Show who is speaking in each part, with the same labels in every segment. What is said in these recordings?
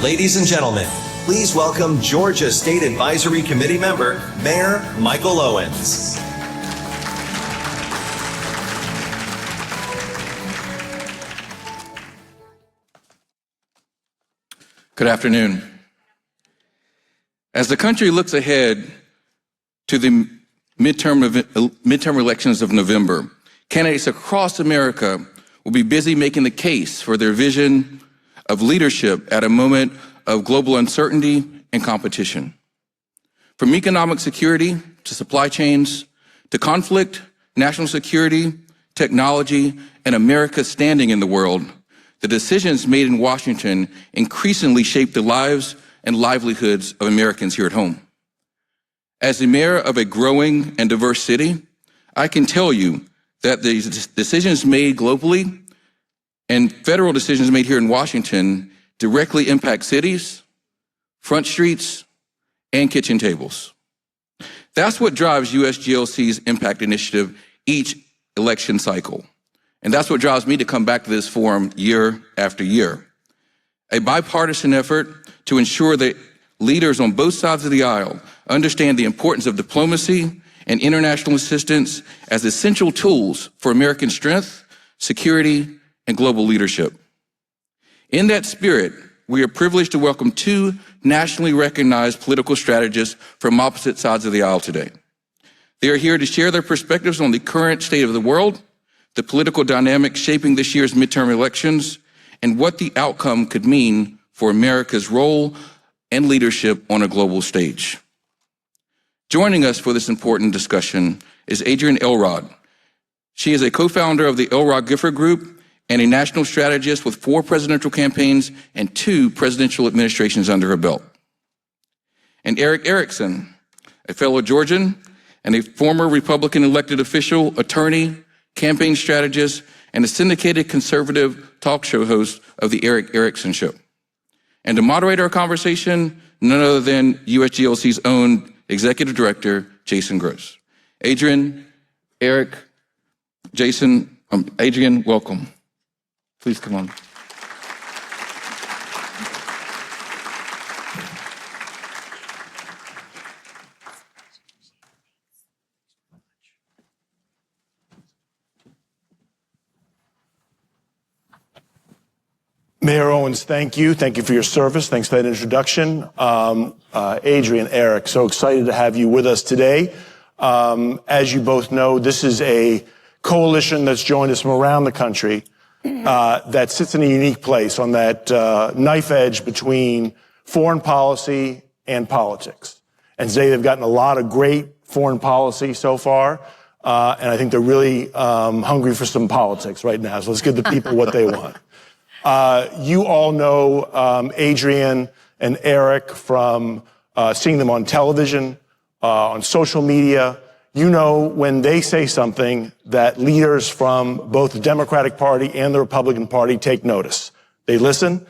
Speaker 1: Ladies and gentlemen, please welcome Georgia State Advisory Committee member, Mayor Michael Owens.
Speaker 2: Good afternoon. As the country looks ahead to the midterm elections of November, candidates across America will be busy making the case for their vision of leadership at a moment of global uncertainty and competition. From economic security to supply chains to conflict, national security, technology, and America's standing in the world, the decisions made in Washington increasingly shape the lives and livelihoods of Americans here at home. As the mayor of a growing and diverse city, I can tell you that the decisions made globally and federal decisions made here in Washington directly impact cities, front streets, and kitchen tables. That's what drives USGLC's impact initiative each election cycle. And that's what drives me to come back to this forum year after year. A bipartisan effort to ensure that leaders on both sides of the aisle understand the importance of diplomacy and international assistance as essential tools for American strength, security, and global leadership. In that spirit, we are privileged to welcome two nationally recognized political strategists from opposite sides of the aisle today. They are here to share their perspectives on the current state of the world, the political dynamics shaping this year's midterm elections, and what the outcome could mean for America's role and leadership on a global stage. Joining us for this important discussion is Adrienne Elrod. She is a co-founder of the Elrod Gifford Group and a national strategist with 4 presidential campaigns and 2 presidential administrations under her belt. And Erickson, a fellow Georgian and a former Republican elected official, attorney, campaign strategist, and a syndicated conservative talk show host of the Erickson Show. And to moderate our conversation, none other than USGLC's own executive director, Jason Gross. Adrienne, Erick, Jason, Adrienne, welcome. Please come on.
Speaker 3: Mayor Owens, thank you. Thank you for your service. Thanks for that introduction. Adrienne, Erick, so excited to have you with us today. As you both know, this is a coalition that's joined us from around the country that sits in a unique place on that knife edge between foreign policy and politics. And today they've gotten a lot of great foreign policy so far, and I think they're really hungry for some politics right now. So let's give the people what they want. You all know Adrienne and Erick from seeing them on television, on social media. You know when they say something that leaders from both the Democratic Party and the Republican Party take notice. They listen,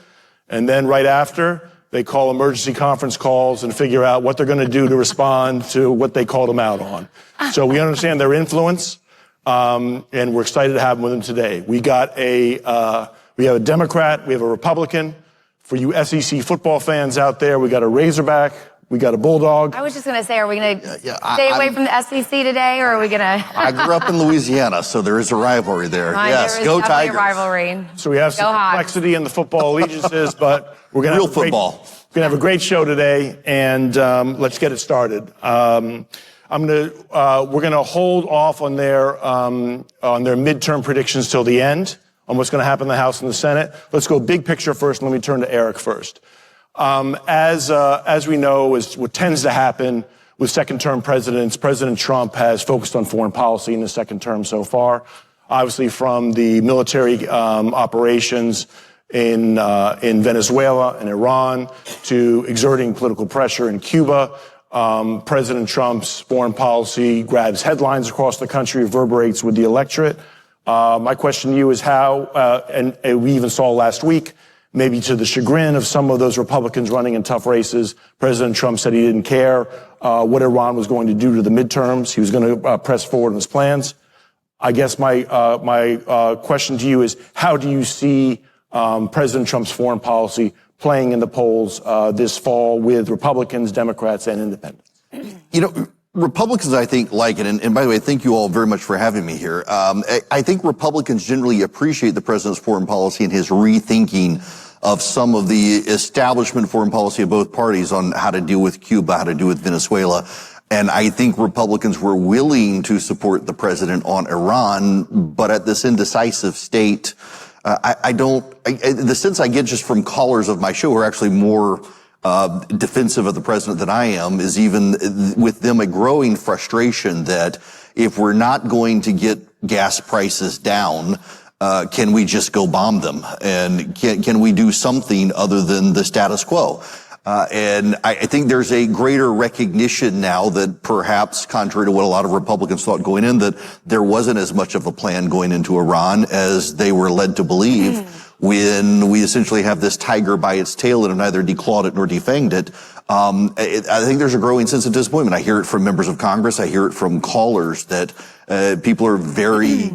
Speaker 3: and then right after, they call emergency conference calls and figure out what they're going to do to respond to what they called them out on. So we understand their influence, and we're excited to have them with them today. We have a Democrat, we have a Republican. For you SEC football fans out there, we got a Razorback, we got a Bulldog.
Speaker 4: I was just going to say, are we going to stay away from the SEC today, or are we going to?
Speaker 5: I grew up in Louisiana, so there is a rivalry there. Yes,
Speaker 4: go
Speaker 5: Tigers.
Speaker 4: A rivalry.
Speaker 3: So we have some complexity in the football allegiances, but we're going to have a great show today, and let's get it started. We're going to hold off on their midterm predictions till the end on what's going to happen in the House and the Senate. Let's go big picture first, and let me turn to Erick first. As we know, is what tends to happen with second-term presidents, President Trump has focused on foreign policy in his second term so far. Obviously, from the military operations in Venezuela and Iran to exerting political pressure in Cuba, President Trump's foreign policy grabs headlines across the country, reverberates with the electorate. My question to you is how, and we even saw last week, maybe to the chagrin of some of those Republicans running in tough races, President Trump said he didn't care what Iran was going to do to the midterms. He was going to press forward on his plans. I guess my question to you is, how do you see President Trump's foreign policy playing in the polls this fall with Republicans, Democrats, and independents?
Speaker 5: You know, Republicans, I think, like it. And by the way, thank you all very much for having me here. I think Republicans generally appreciate the president's foreign policy and his rethinking of some of the establishment foreign policy of both parties on how to deal with Cuba, how to deal with Venezuela. And I think Republicans were willing to support the president on Iran, but at this indecisive state, the sense I get just from callers of my show who are actually more defensive of the president than I am is even with them a growing frustration that if we're not going to get gas prices down, can we just go bomb them? And can we do something other than the status quo? And I think there's a greater recognition now that perhaps, contrary to what a lot of Republicans thought going in, that there wasn't as much of a plan going into Iran as they were led to believe when we essentially have this tiger by its tail and have neither declawed it nor defanged it. I think there's a growing sense of disappointment. I hear it from members of Congress. I hear it from callers that people are very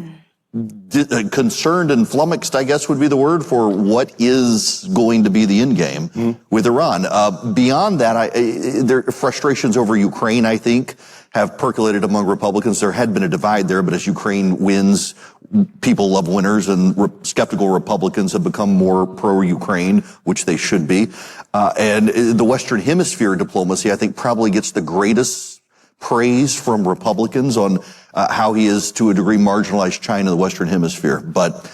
Speaker 5: concerned and flummoxed, I guess would be the word, for what is going to be the end game with Iran. Beyond that, there frustrations over Ukraine, I think, have percolated among Republicans. There had been a divide there, but as Ukraine wins, people love winners, and skeptical Republicans have become more pro-Ukraine, which they should be. And the Western Hemisphere diplomacy, I think, probably gets the greatest praise from Republicans on how he is, to a degree, marginalized China in the Western Hemisphere. But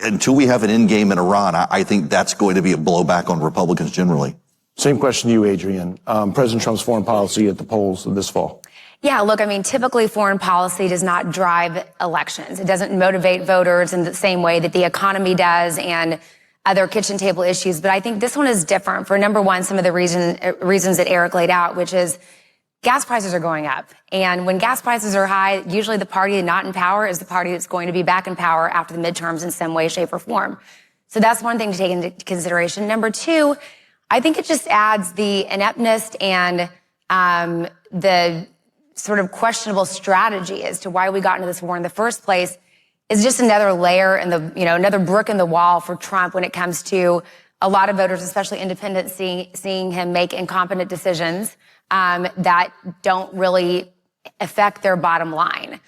Speaker 5: until we have an end game in Iran, I think that's going to be a blowback on Republicans generally.
Speaker 3: Same question to you, Adrienne. President Trump's foreign policy at the polls this fall.
Speaker 4: Yeah, look, I mean, typically foreign policy does not drive elections. It doesn't motivate voters in the same way that the economy does and other kitchen table issues. But I think this one is different for, number one, some of the reasons that Erick laid out, which is gas prices are going up. And when gas prices are high, usually the party not in power is the party that's going to be back in power after the midterms in some way, shape, or form. So that's one thing to take into consideration. Number two, I think it just adds the ineptness and the sort of questionable strategy as to why we got into this war in the first place is just another layer in the, another brick in the wall for Trump when it comes to a lot of voters, especially independents, seeing him make incompetent decisions that don't really affect their bottom line.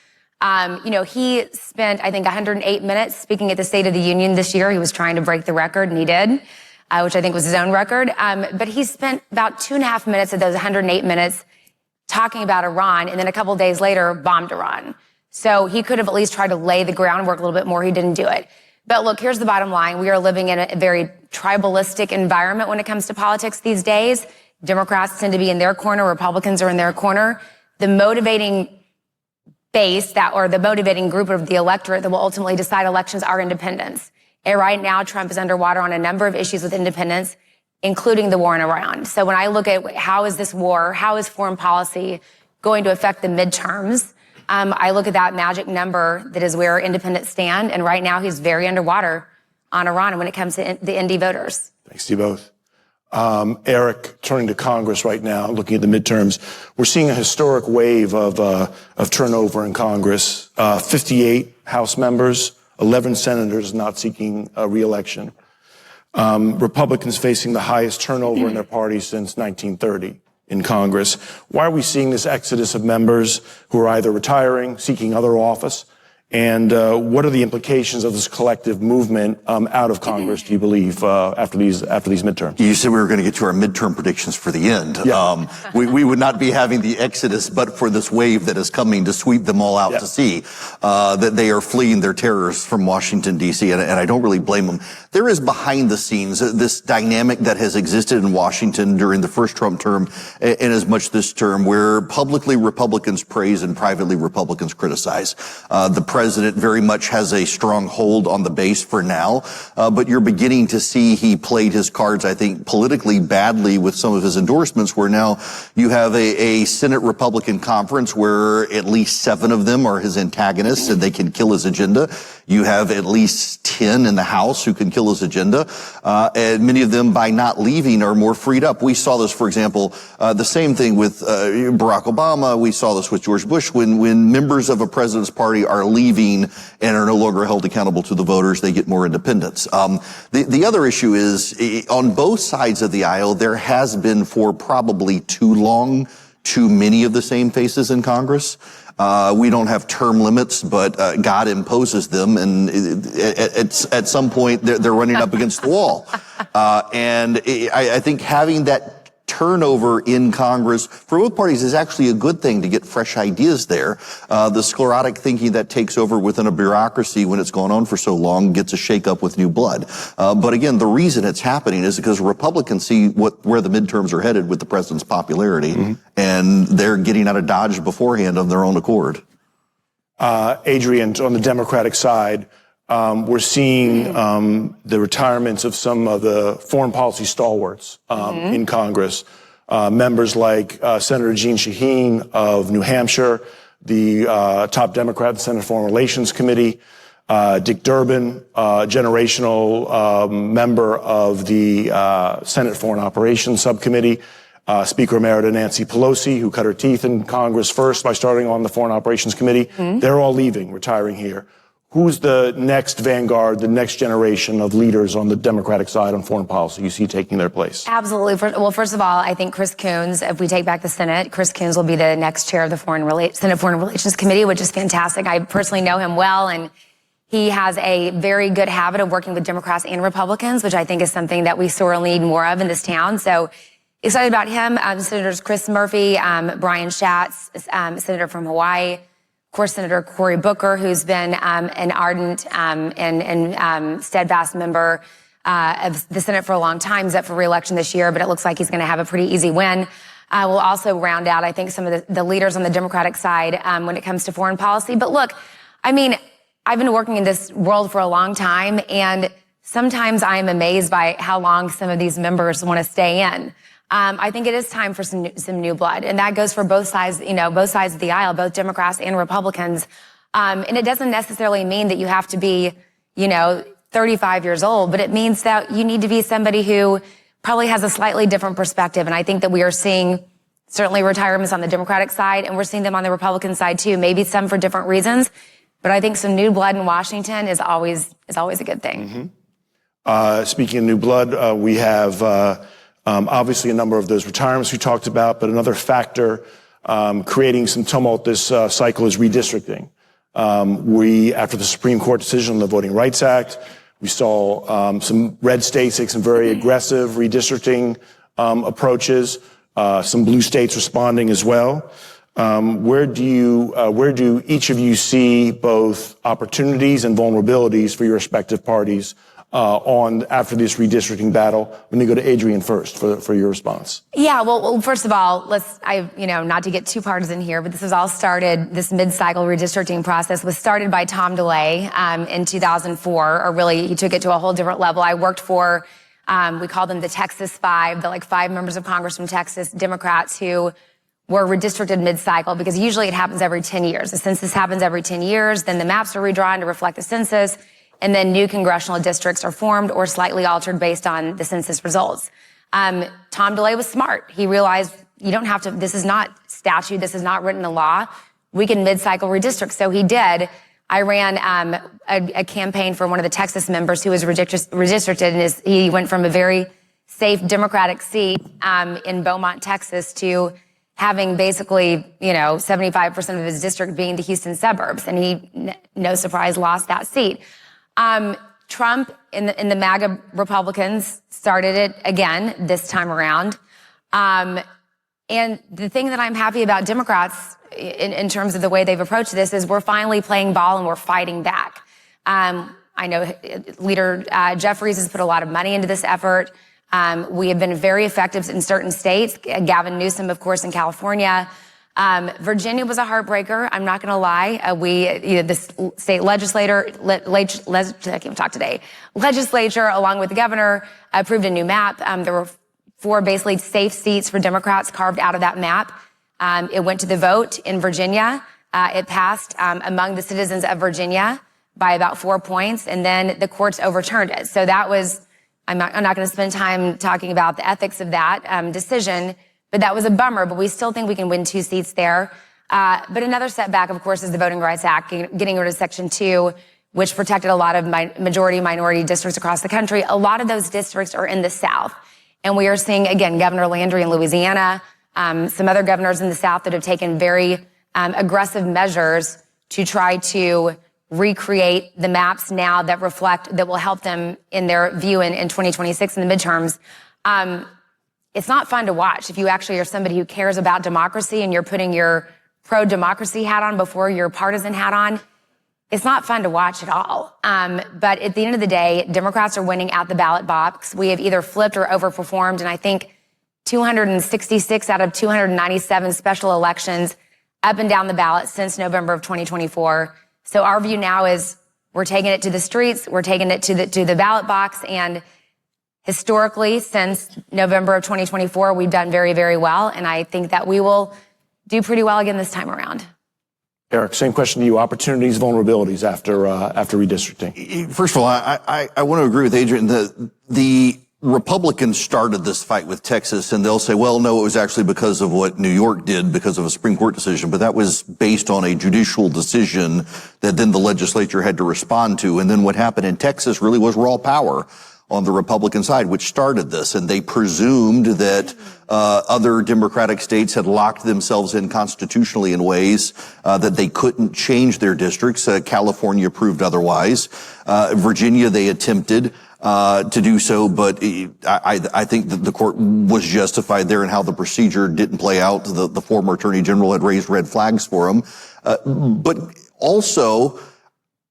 Speaker 4: He spent, I think, 108 minutes speaking at the State of the Union this year. He was trying to break the record, and he did, which I think was his own record. But he spent about 2.5 minutes of those 108 minutes talking about Iran, and then a couple of days later bombed Iran. So he could have at least tried to lay the groundwork a little bit more. He didn't do it. But look, here's the bottom line. We are living in a very tribalistic environment when it comes to politics these days. Democrats tend to be in their corner. Republicans are in their corner. The motivating base or the motivating group of the electorate that will ultimately decide elections are independents. And right now, Trump is underwater on a number of issues with independents, including the war in Iran. So when I look at how is this war, how is foreign policy going to affect the midterms, I look at that magic number that is where independents stand. And right now he's very underwater on Iran when it comes to the Indy voters.
Speaker 3: Thanks to you both. Erick, turning to Congress right now, looking at the midterms, we're seeing a historic wave of turnover in Congress. 58 House members, 11 senators not seeking re-election. Republicans facing the highest turnover in their party since 1930 in Congress. Why are we seeing this exodus of members who are either retiring, seeking other office? And what are the implications of this collective movement out of Congress, do you believe, after these midterms?
Speaker 5: You said we were going to get to our midterm predictions for the end.
Speaker 3: Yeah.
Speaker 5: We would not be having the exodus but for this wave that is coming to sweep them all out to sea, that they are fleeing their terrors from Washington, D.C., and I don't really blame them. There is behind the scenes this dynamic that has existed in Washington during the first Trump term and as much this term, where publicly Republicans praise and privately Republicans criticize. The president very much has a strong hold on the base for now, but you're beginning to see he played his cards, I think, politically badly with some of his endorsements, where now you have a Senate Republican conference where at least 7 of them are his antagonists and they can kill his agenda. You have at least 10 in the House who can kill his agenda, and many of them, by not leaving, are more freed up. We saw this, for example, the same thing with Barack Obama. We saw this with George Bush. When members of a president's party are leaving leaving and are no longer held accountable to the voters. They get more independence. The other issue is on both sides of the aisle, there has been for probably too long too many of the same faces in Congress. We don't have term limits, but God imposes them, and at some point they're running up against the wall. And I think having that turnover in Congress for both parties is actually a good thing to get fresh ideas there. The sclerotic thinking that takes over within a bureaucracy when it's gone on for so long gets a shakeup with new blood. But again, the reason it's happening is because Republicans see where the midterms are headed with the president's popularity, and they're getting out of Dodge beforehand on their own accord.
Speaker 3: Adrienne, on the Democratic side, we're seeing the retirements of some of the foreign policy stalwarts in Congress. Members like Senator Jeanne Shaheen of New Hampshire, the top Democrat in the Senate Foreign Relations Committee, Dick Durbin, generational member of the Senate Foreign Operations Subcommittee, Speaker Emerita Nancy Pelosi, who cut her teeth in Congress first by starting on the Foreign Operations Committee. They're all leaving, retiring here. Who's the next vanguard, the next generation of leaders on the Democratic side on foreign policy you see taking their place?
Speaker 4: Absolutely. Well, first of all, I think Chris Coons, if we take back the Senate, Chris Coons will be the next chair of the Senate Foreign Relations Committee, which is fantastic. I personally know him well, and he has a very good habit of working with Democrats and Republicans, which I think is something that we sorely need more of in this town. So excited about him. Senators Chris Murphy, Brian Schatz, Senator from Hawaii, of course, Senator Cory Booker, who's been an ardent and steadfast member of the Senate for a long time, is up for re-election this year, but it looks like he's going to have a pretty easy win. We'll also round out, I think, some of the leaders on the Democratic side when it comes to foreign policy. But look, I mean, I've been working in this world for a long time, and sometimes I am amazed by how long some of these members want to stay in. I think it is time for some new blood, and that goes for both sides, both sides of the aisle, both Democrats and Republicans. And it doesn't necessarily mean that you have to be, 35 years old, but it means that you need to be somebody who probably has a slightly different perspective. And I think that we are seeing certainly retirements on the Democratic side, and we're seeing them on the Republican side too, maybe some for different reasons. But I think some new blood in Washington is always a good thing.
Speaker 3: Speaking of new blood, we have obviously a number of those retirements we talked about, but another factor creating some tumult this cycle is redistricting. After the Supreme Court decision on the Voting Rights Act, we saw some red states take some very aggressive redistricting approaches, some blue states responding as well. Where do each of you see both opportunities and vulnerabilities for your respective parties after this redistricting battle? Let me go to Adrienne first for your response.
Speaker 4: Yeah, well, first of all, not to get too partisan here, but this mid-cycle redistricting process was started by Tom DeLay in 2004, or really he took it to a whole different level. I worked for, we called them the Texas Five, the 5 members of Congress from Texas, Democrats who were redistricted mid-cycle, because usually it happens every 10 years. The census happens every 10 years, then the maps are redrawn to reflect the census, and then new congressional districts are formed or slightly altered based on the census results. Tom DeLay was smart. He realized you don't have to, this is not statute, this is not written in law. We can mid-cycle redistrict. So he did. I ran a campaign for one of the Texas members who was redistricted, and he went from a very safe Democratic seat in Beaumont, Texas, to having basically, 75% of his district being the Houston suburbs. And he, no surprise, lost that seat. Trump and the MAGA Republicans started it again this time around. And the thing that I'm happy about Democrats in terms of the way they've approached this is we're finally playing ball and we're fighting back. I know Leader Jeffries has put a lot of money into this effort. We have been very effective in certain states. Gavin Newsom, of course, in California. Virginia was a heartbreaker. I'm not going to lie. The state legislature, I can't talk today. Legislature, along with the governor, approved a new map. There were 4 basically safe seats for Democrats carved out of that map. It went to the vote in Virginia. It passed among the citizens of Virginia by about 4 points, and then the courts overturned it. So that was, I'm not going to spend time talking about the ethics of that decision, but that was a bummer. But we still think we can win 2 seats there. But another setback, of course, is the Voting Rights Act, getting rid of Section 2, which protected a lot of majority-minority districts across the country. A lot of those districts are in the South. And we are seeing, again, Governor Landry in Louisiana, some other governors in the South that have taken very aggressive measures to try to recreate the maps now that will help them in their view in 2026 in the midterms. It's not fun to watch if you actually are somebody who cares about democracy and you're putting your pro-democracy hat on before your partisan hat on. It's not fun to watch at all. But at the end of the day, Democrats are winning out the ballot box. We have either flipped or overperformed, and I think 266 out of 297 special elections up and down the ballot since November of 2024. So our view now is we're taking it to the streets, we're taking it to the ballot box, and historically, since November of 2024, we've done very, very well, and I think that we will do pretty well again this time around.
Speaker 3: Erick, same question to you. Opportunities, vulnerabilities after redistricting.
Speaker 5: First of all, I want to agree with Adrienne. The Republicans started this fight with Texas, and they'll say, well, no, it was actually because of what New York did, because of a Supreme Court decision. But that was based on a judicial decision that then the legislature had to respond to. And then what happened in Texas really was raw power on the Republican side, which started this. And they presumed that other Democratic states had locked themselves in constitutionally in ways that they couldn't change their districts. California proved otherwise. Virginia, they attempted to do so, but I think that the court was justified there in how the procedure didn't play out. The former attorney general had raised red flags for him. But also,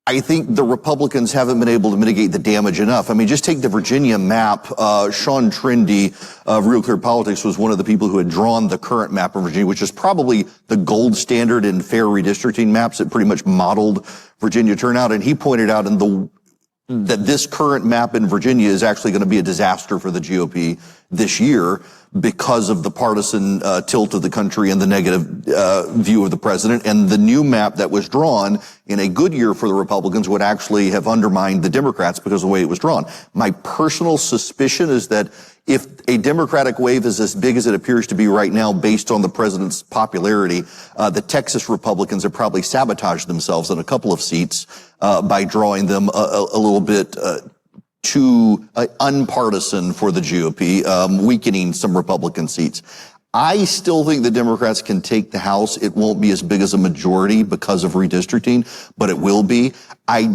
Speaker 5: I think the Republicans haven't been able to mitigate the damage enough. I mean, just take the Virginia map. Sean Trendy of Real Clear Politics was one of the people who had drawn the current map of Virginia, which is probably the gold standard in fair redistricting maps. It pretty much modeled Virginia turnout. And he pointed out that this current map in Virginia is actually going to be a disaster for the GOP this year because of the partisan tilt of the country and the negative view of the president. And the new map that was drawn in a good year for the Republicans would actually have undermined the Democrats because of the way it was drawn. My personal suspicion is that if a Democratic wave is as big as it appears to be right now based on the president's popularity, the Texas Republicans have probably sabotaged themselves in a couple of seats by drawing them a little bit too unpartisan for the GOP, weakening some Republican seats. I still think the Democrats can take the House. It won't be as big as a majority because of redistricting, but it will be. I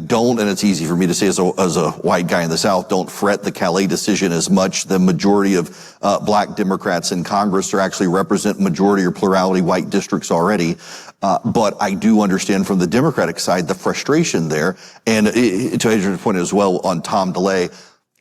Speaker 5: don't, and it's easy for me to say as a white guy in the South, don't fret the Calais decision as much. The majority of black Democrats in Congress actually represent majority or plurality white districts already. But I do understand from the Democratic side the frustration there. And to Adrienne's point as well on Tom DeLay,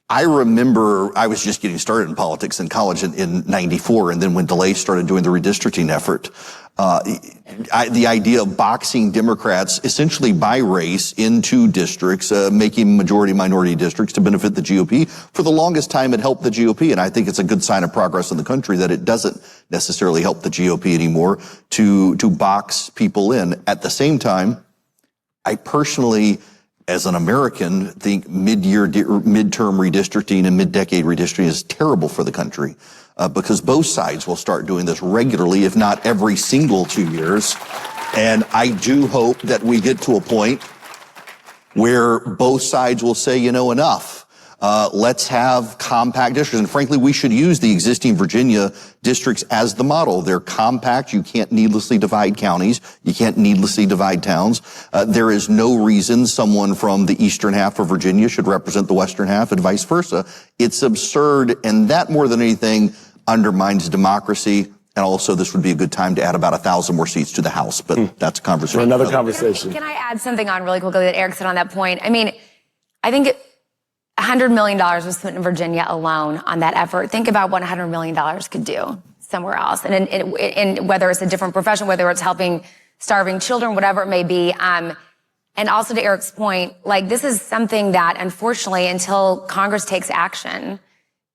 Speaker 5: I remember I was just getting started in politics in college in 94, and then when DeLay started doing the redistricting effort, the idea of boxing Democrats essentially by race into districts, making majority-minority districts to benefit the GOP, for the longest time it helped the GOP, and I think it's a good sign of progress in the country that it doesn't necessarily help the GOP anymore to box people in. At the same time, I personally, as an American, think midterm redistricting and mid-decade redistricting is terrible for the country because both sides will start doing this regularly, if not every single 2 years. And I do hope that we get to a point where both sides will say, you know, enough. Let's have compact districts. And frankly, we should use the existing Virginia districts as the model. They're compact. You can't needlessly divide counties. You can't needlessly divide towns. There is no reason someone from the eastern half of Virginia should represent the western half and vice versa. It's absurd, and that more than anything undermines democracy. And also, this would be a good time to add about 1,000 more seats to the House, but that's a conversation.
Speaker 3: For another conversation.
Speaker 4: Can I add something on really quickly that Erick said on that point? I mean, I think $100 million was spent in Virginia alone on that effort. Think about what $100 million could do somewhere else. And whether it's a different profession, whether it's helping starving children, whatever it may be. And also to Erick's point, like this is something that unfortunately, until Congress takes action,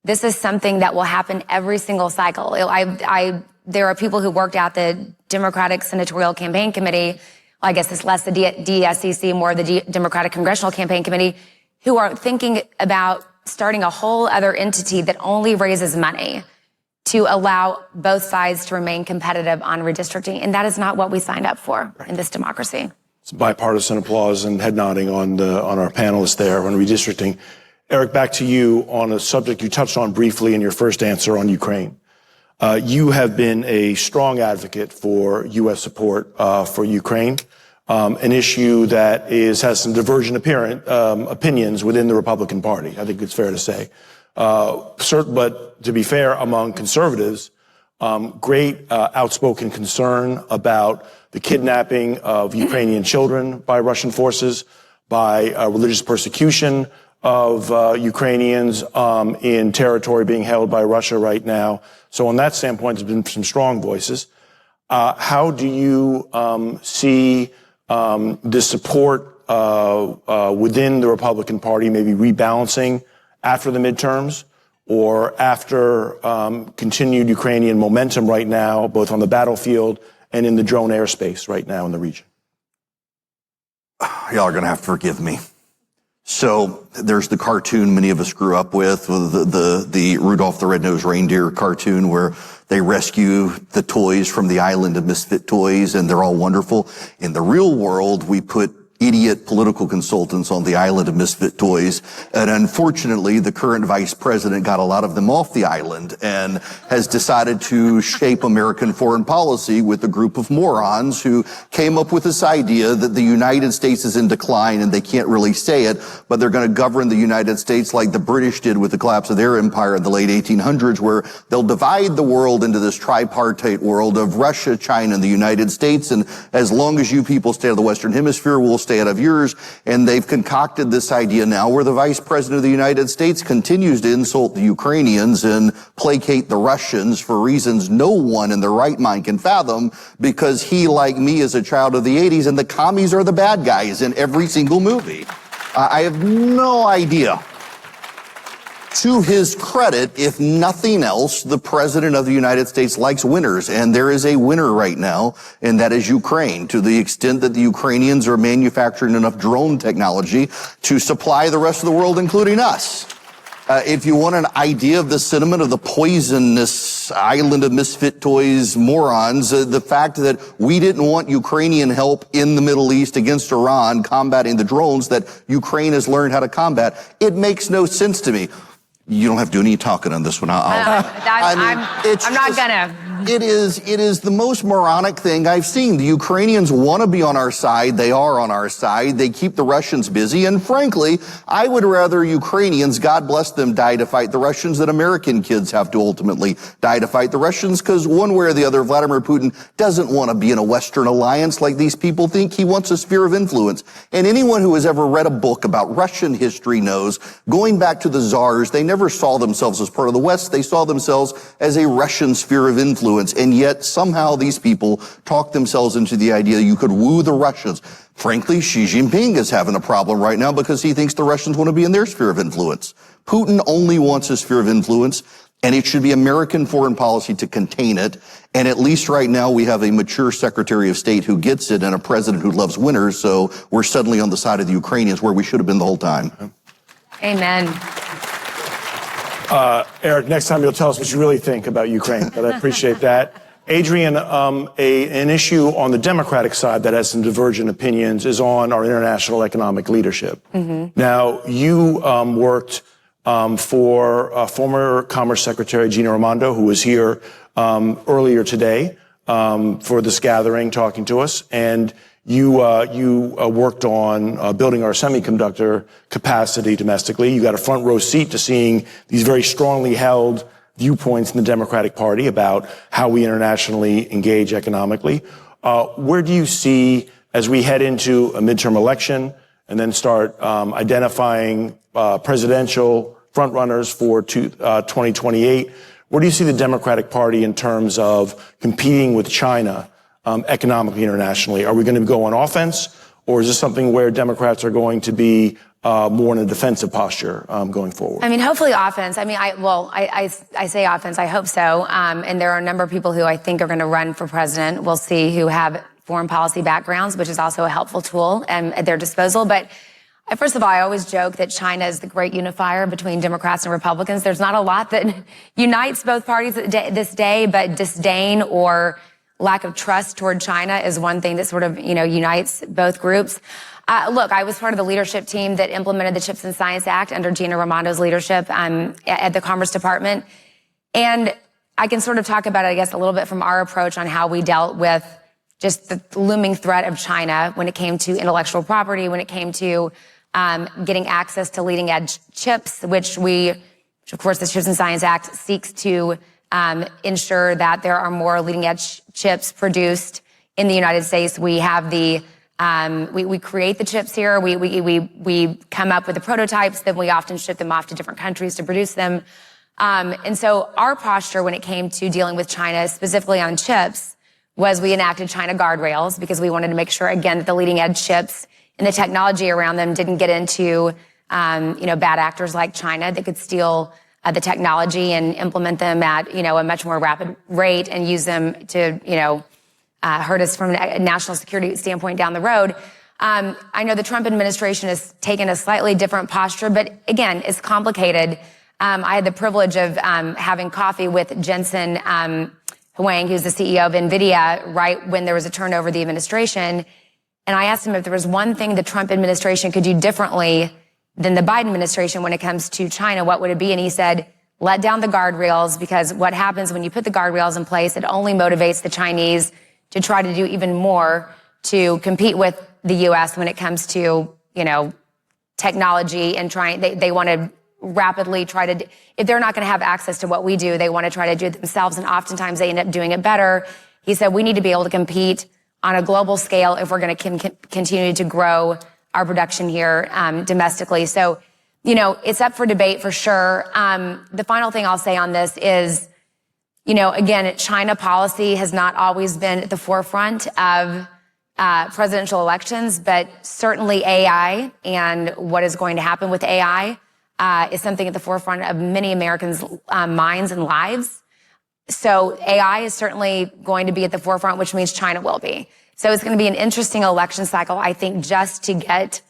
Speaker 4: this is something that will happen every single cycle. There are people who worked at the Democratic Senatorial Campaign Committee. Well, I guess it's less the DSCC, more the Democratic Congressional Campaign Committee, who are thinking about starting a whole other entity that only raises money to allow both sides to remain competitive on redistricting. And that is not what we signed up for in this democracy.
Speaker 3: It's bipartisan applause and head nodding on our panelists there on redistricting. Erick, back to you on a subject you touched on briefly in your first answer on Ukraine. You have been a strong advocate for U.S. support for Ukraine, an issue that has some divergent opinions within the Republican Party. I think it's fair to say. But to be fair, among conservatives, great outspoken concern about the kidnapping of Ukrainian children by Russian forces, by religious persecution of Ukrainians in territory being held by Russia right now. So on that standpoint, there's been some strong voices. How do you see the support within the Republican Party maybe rebalancing after the midterms or after continued Ukrainian momentum right now, both on the battlefield and in the drone airspace right now in the region?
Speaker 5: Y'all are going to have to forgive me. So there's the cartoon many of us grew up with, the Rudolph the Red-Nosed Reindeer cartoon where they rescue the toys from the island of misfit toys and they're all wonderful. In the real world, we put idiot political consultants on the island of misfit toys. And unfortunately, the current vice president got a lot of them off the island and has decided to shape American foreign policy with a group of morons who came up with this idea that the United States is in decline and they can't really say it, but they're going to govern the United States like the British did with the collapse of their empire in the late 1800s, where they'll divide the world into this tripartite world of Russia, China, and the United States. And as long as you people stay out of the Western Hemisphere, we'll stay out of yours. And they've concocted this idea now where the vice president of the United States continues to insult the Ukrainians and placate the Russians for reasons no one in their right mind can fathom, because he, like me, is a child of the 80s and the commies are the bad guys in every single movie. I have no idea. To his credit, if nothing else, the president of the United States likes winners, and there is a winner right now, and that is Ukraine, to the extent that the Ukrainians are manufacturing enough drone technology to supply the rest of the world, including us. If you want an idea of the sentiment of the poisonous island of misfit toys morons, the fact that we didn't want Ukrainian help in the Middle East against Iran combating the drones that Ukraine has learned how to combat, it makes no sense to me. You don't have to do any talking on this one.
Speaker 4: I'm not gonna.
Speaker 5: It is the most moronic thing I've seen. The Ukrainians want to be on our side. They are on our side. They keep the Russians busy. And frankly, I would rather Ukrainians, God bless them, die to fight the Russians than American kids have to ultimately die to fight the Russians, because one way or the other, Vladimir Putin doesn't want to be in a Western alliance like these people think. He wants a sphere of influence. And anyone who has ever read a book about Russian history knows, going back to the czars, they never saw themselves as part of the West. They saw themselves as a Russian sphere of influence. And yet somehow these people talk themselves into the idea you could woo the Russians. Frankly, Xi Jinping is having a problem right now because he thinks the Russians want to be in their sphere of influence. Putin only wants his sphere of influence, and it should be American foreign policy to contain it. And at least right now we have a mature Secretary of State who gets it and a president who loves winners. So we're suddenly on the side of the Ukrainians where we should have been the whole time.
Speaker 4: Amen.
Speaker 3: Erick, next time you'll tell us what you really think about Ukraine, but I appreciate that. Adrienne, an issue on the Democratic side that has some divergent opinions is on our international economic leadership. Mm-hmm. Now, you worked for former Commerce Secretary Gina Raimondo, who was here earlier today for this gathering talking to us, and you worked on building our semiconductor capacity domestically. You got a front row seat to seeing these very strongly held viewpoints in the Democratic Party about how we internationally engage economically. Where do you see, as we head into a midterm election and then start identifying presidential frontrunners for 2028, where do you see the Democratic Party in terms of competing with China economically internationally? Are we going to go on offense, or is this something where Democrats are going to be more in a defensive posture going forward?
Speaker 4: I mean, hopefully offense. I mean, I say offense. I hope so. And there are a number of people who I think are going to run for president. We'll see, who have foreign policy backgrounds, which is also a helpful tool at their disposal. But First of all, I always joke that China is the great unifier between Democrats and Republicans. There's not a lot that unites both parties this day, but disdain or lack of trust toward China is one thing that sort of, unites both groups. Look, I was part of the leadership team that implemented the Chips and Science Act under Gina Raimondo's leadership at the Commerce Department. And I can sort of talk about it, I guess, a little bit from our approach on how we dealt with just the looming threat of China when it came to intellectual property, when it came to getting access to leading edge chips, which of course, the Chips and Science Act seeks to ensure that there are more leading edge chips produced in the United States. We have we create the chips here. We come up with the prototypes, then we often ship them off to different countries to produce them. And so our posture when it came to dealing with China, specifically on chips, was we enacted China guardrails because we wanted to make sure, again, that the leading edge chips and the technology around them didn't get into, bad actors like China that could steal the technology and implement them at, a much more rapid rate and use them to, hurt us from a national security standpoint down the road. I know the Trump administration has taken a slightly different posture, but again, it's complicated. I had the privilege of having coffee with Jensen Huang, who's the CEO of NVIDIA, right when there was a turnover of the administration. And I asked him if there was one thing the Trump administration could do differently than the Biden administration when it comes to China, what would it be? And he said, let down the guardrails, because what happens when you put the guardrails in place, it only motivates the Chinese to try to do even more to compete with the U.S. when it comes to, technology and they want to rapidly try to, if they're not going to have access to what we do, they want to try to do it themselves. And oftentimes they end up doing it better. He said, we need to be able to compete on a global scale if we're going to continue to grow our production here domestically. So, it's up for debate for sure. The final thing I'll say on this is, again, China policy has not always been at the forefront of presidential elections, but certainly AI and what is going to happen with AI is something at the forefront of many Americans' minds and lives. So AI is certainly going to be at the forefront, which means China will be. So it's going to be an interesting election cycle, I think, just to get,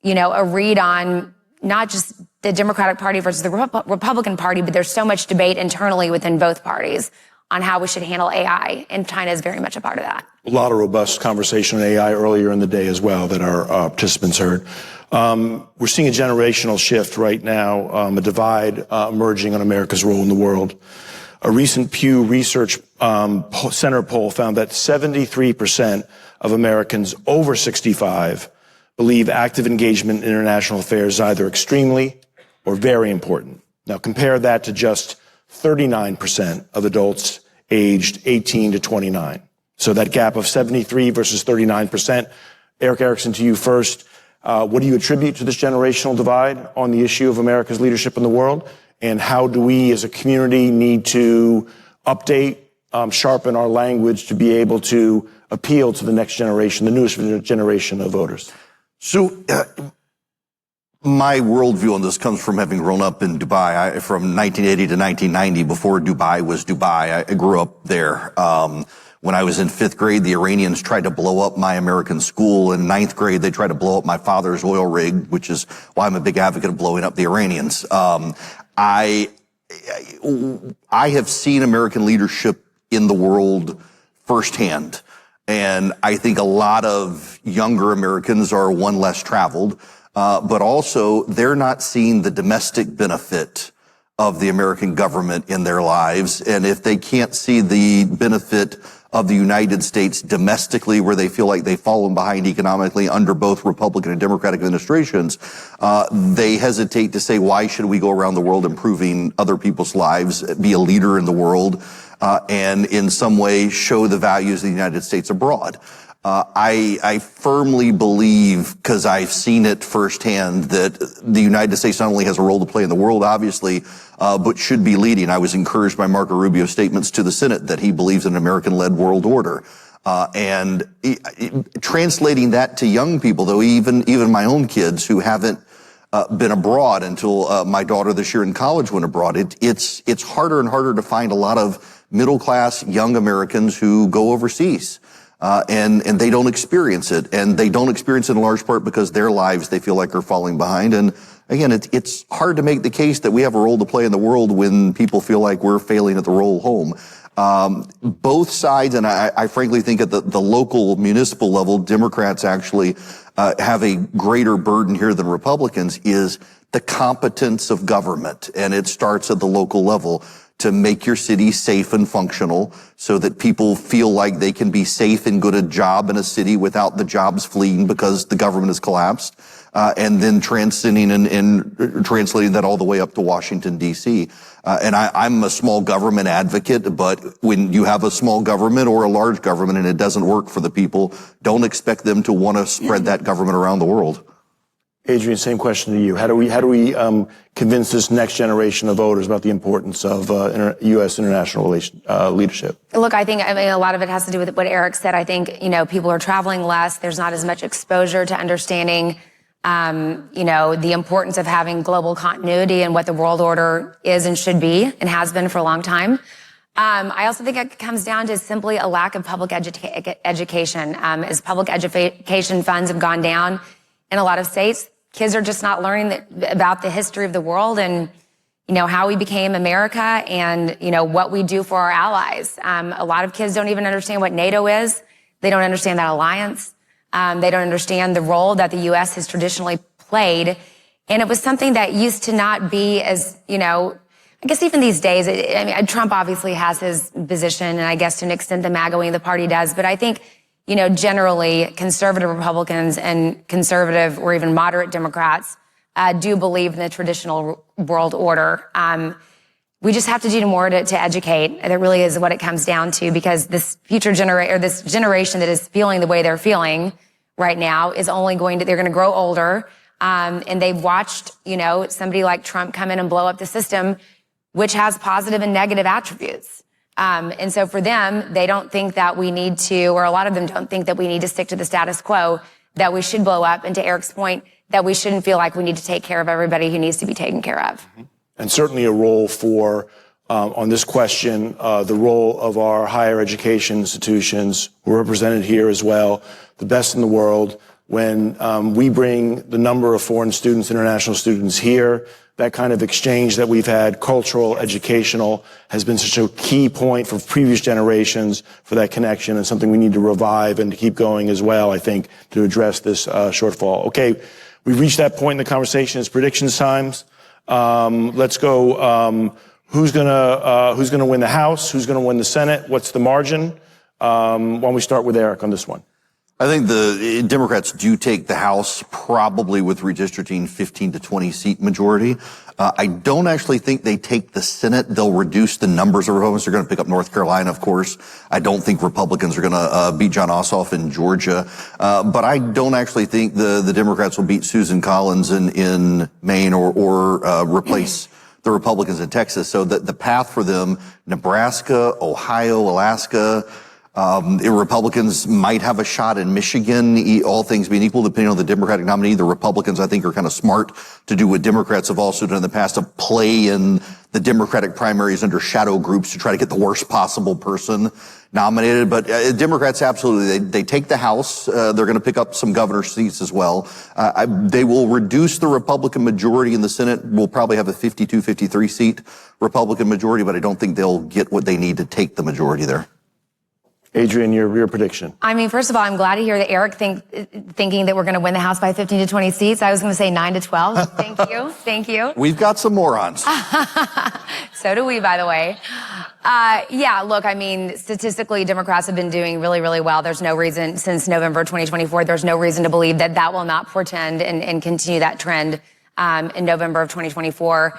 Speaker 4: a read on not just the Democratic Party versus the Republican Party, but there's so much debate internally within both parties on how we should handle AI, and China is very much a part of that.
Speaker 3: A lot of robust conversation on AI earlier in the day as well that our participants heard. We're seeing a generational shift right now, a divide emerging on America's role in the world. A recent Pew Research Center poll found that 73% of Americans over 65 believe active engagement in international affairs is either extremely or very important. Now compare that to just 39% of adults aged 18 to 29. So that gap of 73 versus 39%. Erick Erickson, to you first. What do you attribute to this generational divide on the issue of America's leadership in the world? And how do we as a community need to update, sharpen our language to be able to appeal to the next generation, the newest generation of voters?
Speaker 5: So my worldview on this comes from having grown up in Dubai. From 1980 to 1990, before Dubai was Dubai, I grew up there. When I was in 5th grade, the Iranians tried to blow up my American school. In 9th grade, they tried to blow up my father's oil rig, which is why I'm a big advocate of blowing up the Iranians. I have seen American leadership in the world firsthand. And I think a lot of younger Americans are one less traveled, but also they're not seeing the domestic benefit of the American government in their lives. And if they can't see the benefit of the United States domestically, where they feel like they've fallen behind economically under both Republican and Democratic administrations, they hesitate to say, why should we go around the world improving other people's lives, be a leader in the world, and in some way show the values of the United States abroad? I firmly believe, because I've seen it firsthand, that the United States not only has a role to play in the world, obviously, but should be leading. I was encouraged by Marco Rubio's statements to the Senate that he believes in an American-led world order. And translating that to young people, though, even my own kids who haven't been abroad until my daughter this year in college went abroad, it's harder and harder to find a lot of middle-class young Americans who go overseas. and they don't experience it. And they don't experience it in large part because their lives, they feel like, are falling behind. And again, it's hard to make the case that we have a role to play in the world when people feel like we're failing at the role home. Both sides, and I frankly think at the local municipal level, Democrats actually have a greater burden here than Republicans, is the competence of government. And it starts at the local level to make your city safe and functional so that people feel like they can be safe and get a job in a city without the jobs fleeing because the government has collapsed. And then transcending and translating that all the way up to Washington, D.C. And I'm a small government advocate, but when you have a small government or a large government and it doesn't work for the people, don't expect them to want to spread that government around the world.
Speaker 3: Adrienne, same question to you. How do we convince this next generation of voters about the importance of U.S. international leadership?
Speaker 4: Look, I mean, a lot of it has to do with what Erick said. I think, people are traveling less. There's not as much exposure to understanding, the importance of having global continuity and what the world order is and should be and has been for a long time. I also think it comes down to simply a lack of public education. As public education funds have gone down in a lot of states, kids are just not learning about the history of the world and, how we became America and, what we do for our allies. A lot of kids don't even understand what NATO is. They don't understand that alliance. They don't understand the role that the U.S. has traditionally played. And it was something that used to not be as, I guess even these days, Trump obviously has his position, and I guess to an extent the MAGA wing of the party does. But I think, generally conservative Republicans and conservative or even moderate Democrats do believe in the traditional world order. We just have to do more to educate. That really is what it comes down to, because this this generation that is feeling the way they're feeling right now is only they're going to grow older. And they've watched, somebody like Trump come in and blow up the system, which has positive and negative attributes. And so for them, they don't think that we need to, or a lot of them don't think that we need to stick to the status quo, that we should blow up. And to Erick's point, that we shouldn't feel like we need to take care of everybody who needs to be taken care of.
Speaker 3: And certainly a role for, on this question, the role of our higher education institutions, who are represented here as well, the best in the world. When we bring the number of foreign students, international students here, that kind of exchange that we've had, cultural, educational, has been such a key point for previous generations for that connection, and something we need to revive and to keep going as well, I think, to address this shortfall. Okay, we've reached that point in the conversation. It's predictions times. Let's go. Who's gonna win the House? Who's gonna win the Senate? What's the margin? Why don't we start with Erick on this one?
Speaker 5: I think the Democrats do take the House, probably with redistricting 15 to 20 seat majority. I don't actually think they take the Senate. They'll reduce the numbers of Republicans. They're going to pick up North Carolina, of course. I don't think Republicans are going to beat John Ossoff in Georgia. But I don't actually think the Democrats will beat Susan Collins in Maine or replace the Republicans in Texas. So the path for them, Nebraska, Ohio, Alaska, Republicans might have a shot in Michigan, all things being equal, depending on the Democratic nominee. The Republicans, I think, are kind of smart to do what Democrats have also done in the past, to play in the Democratic primaries under shadow groups to try to get the worst possible person nominated. But Democrats, absolutely, they take the House. They're going to pick up some governor seats as well. They will reduce the Republican majority in the Senate. We'll probably have a 52, 53 seat Republican majority, but I don't think they'll get what they need to take the majority there.
Speaker 3: Adrienne, your prediction.
Speaker 4: I mean, first of all, I'm glad to hear that Erick thinking that we're going to win the House by 15 to 20 seats. I was going to say 9 to 12. Thank you. Thank you.
Speaker 5: We've got some morons.
Speaker 4: So do we, by the way. Yeah, look, I mean, statistically, Democrats have been doing really, really well. There's no reason, since November 2024, there's no reason to believe that will not portend and continue that trend in November of 2024.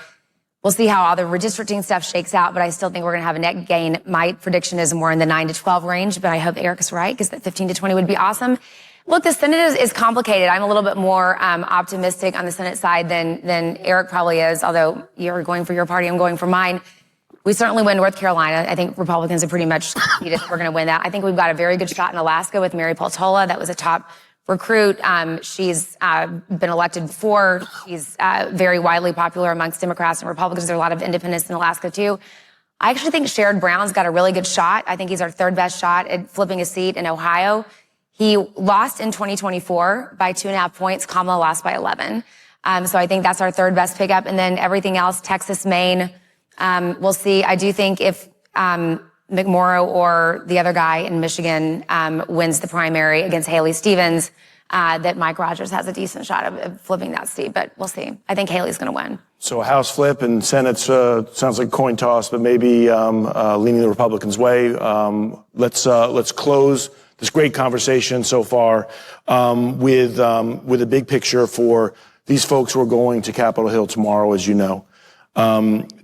Speaker 4: We'll see how all the redistricting stuff shakes out, but I still think we're going to have a net gain. My prediction is more in the 9 to 12 range, but I hope Erick is right, because that 15 to 20 would be awesome. Look, the Senate is complicated. I'm a little bit more optimistic on the Senate side than Erick probably is, although you're going for your party, I'm going for mine. We certainly win North Carolina. I think Republicans have pretty much conceded we're going to win that. I think we've got a very good shot in Alaska with Mary Peltola. That was a top recruit. She's been elected before. She's very widely popular amongst Democrats and Republicans. There are a lot of independents in Alaska, too. I actually think Sherrod Brown's got a really good shot. I think he's our third best shot at flipping a seat in Ohio. He lost in 2024 by 2.5 points. Kamala lost by 11. So I think that's our third best pickup. And then everything else, Texas, Maine, we'll see. I do think if McMorrow or the other guy in Michigan wins the primary against Haley Stevens, that Mike Rogers has a decent shot of flipping that seat, but we'll see. I think Haley's going to win.
Speaker 3: So a House flip and Senate's sounds like a coin toss, but maybe leaning the Republicans' way. Let's close this great conversation so far with a big picture for these folks who are going to Capitol Hill tomorrow, as you know.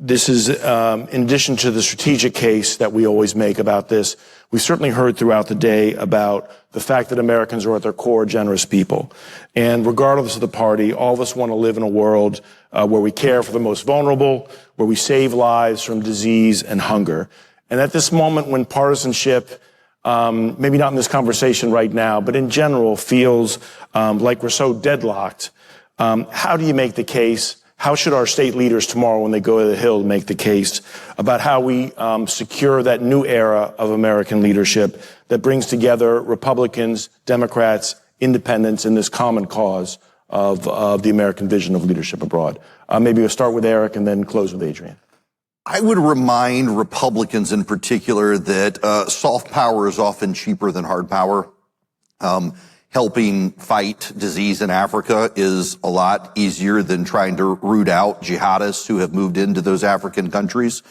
Speaker 3: This is, in addition to the strategic case that we always make about this, we've certainly heard throughout the day about the fact that Americans are at their core generous people. And regardless of the party, all of us want to live in a world where we care for the most vulnerable, where we save lives from disease and hunger. And at this moment when partisanship, maybe not in this conversation right now, but in general feels like we're so deadlocked, how do you make the case? How should our state leaders tomorrow when they go to the Hill make the case about how we secure that new era of American leadership that brings together Republicans, Democrats, independents in this common cause of the American vision of leadership abroad? Maybe we'll start with Erick and then close with Adrienne.
Speaker 5: I would remind Republicans in particular that soft power is often cheaper than hard power. Helping fight disease in Africa is a lot easier than trying to root out jihadists who have moved into those African countries.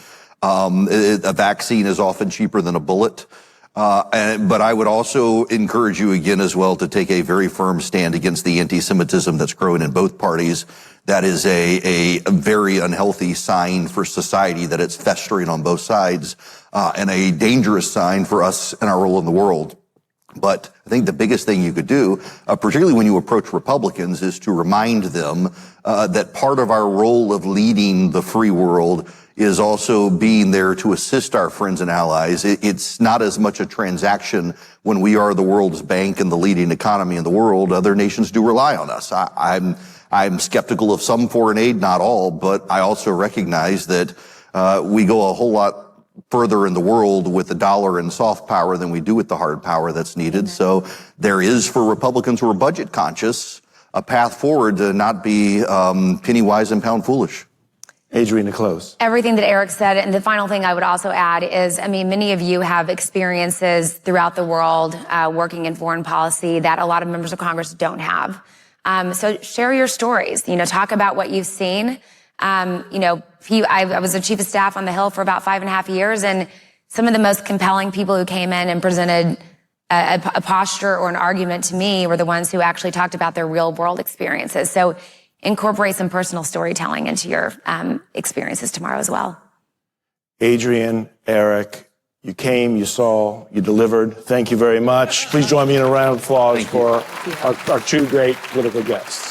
Speaker 5: A vaccine is often cheaper than a bullet. But I would also encourage you again as well to take a very firm stand against the anti-Semitism that's growing in both parties. That is a very unhealthy sign for society that it's festering on both sides, and a dangerous sign for us and our role in the world. But I think the biggest thing you could do, particularly when you approach Republicans, is to remind them that part of our role of leading the free world is also being there to assist our friends and allies. It's not as much a transaction when we are the world's bank and the leading economy in the world. Other nations do rely on us. I'm skeptical of some foreign aid, not all, but I also recognize that we go a whole lot further in the world with the dollar and soft power than we do with the hard power that's needed. So there is, for Republicans who are budget conscious, a path forward to not be penny wise and pound foolish.
Speaker 3: Adrienne, to close.
Speaker 4: Everything that Erick said, and the final thing I would also add is, many of you have experiences throughout the world working in foreign policy that a lot of members of Congress don't have. So share your stories, talk about what you've seen. I was the chief of staff on the Hill for about 5.5 years, and some of the most compelling people who came in and presented a posture or an argument to me were the ones who actually talked about their real world experiences. So incorporate some personal storytelling into your experiences tomorrow as well.
Speaker 3: Adrienne, Erick, you came, you saw, you delivered. Thank you very much. Please join me in a round of applause for our two great political guests.